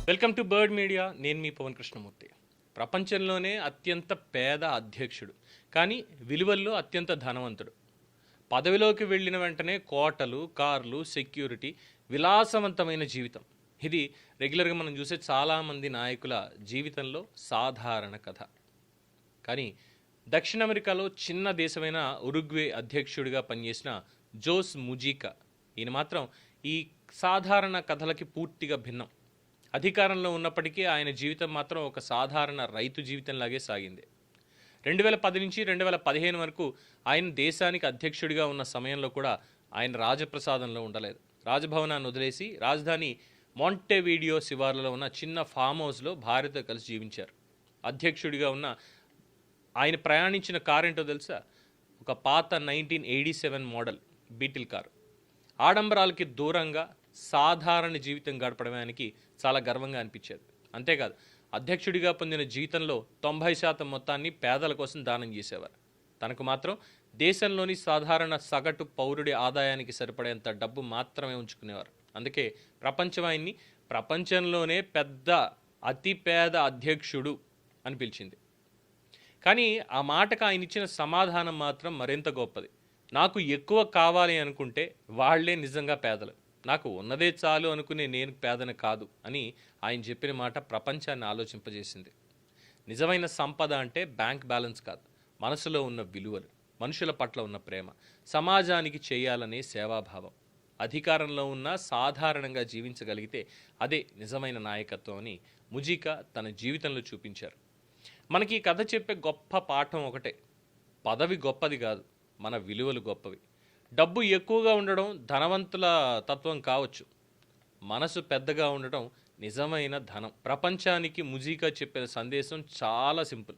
Welcome to bird media. నేను మీ పవన్ కృష్ణమూర్తి. ప్రపంచంలోనే అత్యంత పేద అధ్యక్షుడు, కానీ విలువల్లో అత్యంత ధనవంతుడు. పదవిలోకి వెళ్ళిన వెంటనే కోటలు, కార్లు, సెక్యూరిటీ, విలాసవంతమైన జీవితం. ఇది రెగ్యులర్గా మనం చూసే చాలామంది నాయకుల జీవితంలో సాధారణ కథ. కానీ దక్షిణ అమెరికాలో చిన్న దేశమైన ఉరుగ్వే అధ్యక్షుడిగా పనిచేసిన జోస్ ముజీకా, ఈయన మాత్రం ఈ సాధారణ కథలకి పూర్తిగా భిన్నం. అధికారంలో ఉన్నప్పటికీ ఆయన జీవితం మాత్రం ఒక సాధారణ రైతు జీవితంలాగే సాగింది. 2010 నుంచి 2015 వరకు ఆయన దేశానికి అధ్యక్షుడిగా ఉన్న సమయంలో కూడా ఆయన రాజప్రసాదంలో ఉండలేదు. రాజభవనాన్ని వదిలేసి రాజధాని మాంటెవీడియో శివార్లలో ఉన్న చిన్న ఫామ్ హౌస్లో భార్యతో కలిసి జీవించారు. అధ్యక్షుడిగా ఉన్న ఆయన ప్రయాణించిన కారు ఏంటో తెలుసా? ఒక పాత 1987 మోడల్ బీటిల్ కారు. ఆడంబరాలకి దూరంగా సాధారణ జీవితం గడపడానికి చాలా గర్వంగా అనిపించేది. అంతేకాదు, అధ్యక్షుడిగా పొందిన జీవితంలో 90% మొత్తాన్ని పేదల కోసం దానం చేసేవారు. తనకు మాత్రం దేశంలోని సాధారణ సగటు పౌరుడి ఆదాయానికి సరిపడేంత డబ్బు మాత్రమే ఉంచుకునేవారు. అందుకే ప్రపంచం ఆయన్ని ప్రపంచంలోనే అతి పేద అధ్యక్షుడు అని పిలిచింది. కానీ ఆ మాటకు ఆయన ఇచ్చిన సమాధానం మాత్రం మరింత గొప్పది. నాకు ఎక్కువ కావాలి అనుకుంటే వాళ్లే నిజంగా పేదలు, నాకు ఉన్నదే చాలు అనుకునే నేను పేదను కాదు అని ఆయన చెప్పిన మాట ప్రపంచాన్ని ఆలోచింపజేసింది. నిజమైన సంపద అంటే బ్యాంక్ బ్యాలెన్స్ కాదు, మనసులో ఉన్న విలువలు, మనుషుల పట్ల ఉన్న ప్రేమ, సమాజానికి చేయాలనే సేవాభావం. అధికారంలో ఉన్న సాధారణంగా జీవించగలిగితే అదే నిజమైన నాయకత్వం అని ముజీకా తన జీవితంలో చూపించారు. మనకి ఈ కథ చెప్పే గొప్ప పాఠం ఒకటే: పదవి గొప్పది కాదు, మన విలువలు గొప్పవి. డబ్బు ఎక్కువగా ఉండడం ధనవంతుల తత్వం కావచ్చు, మనసు పెద్దగా ఉండడం నిజమైన ధనం. ప్రపంచానికి ముజీకా చెప్పిన సందేశం చాలా సింపుల్: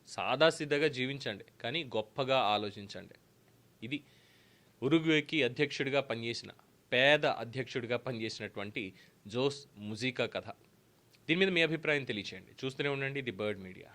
సాదాసీదాగా జీవించండి, కానీ గొప్పగా ఆలోచించండి. ఇది ఉరుగ్వేకి అధ్యక్షుడిగా పనిచేసిన పేద అధ్యక్షుడిగా పనిచేసినటువంటి జోస్ ముజీకా కథ. దీని మీద మీ అభిప్రాయం తెలియచేయండి. చూస్తూనే ఉండండి ది బర్డ్ మీడియా.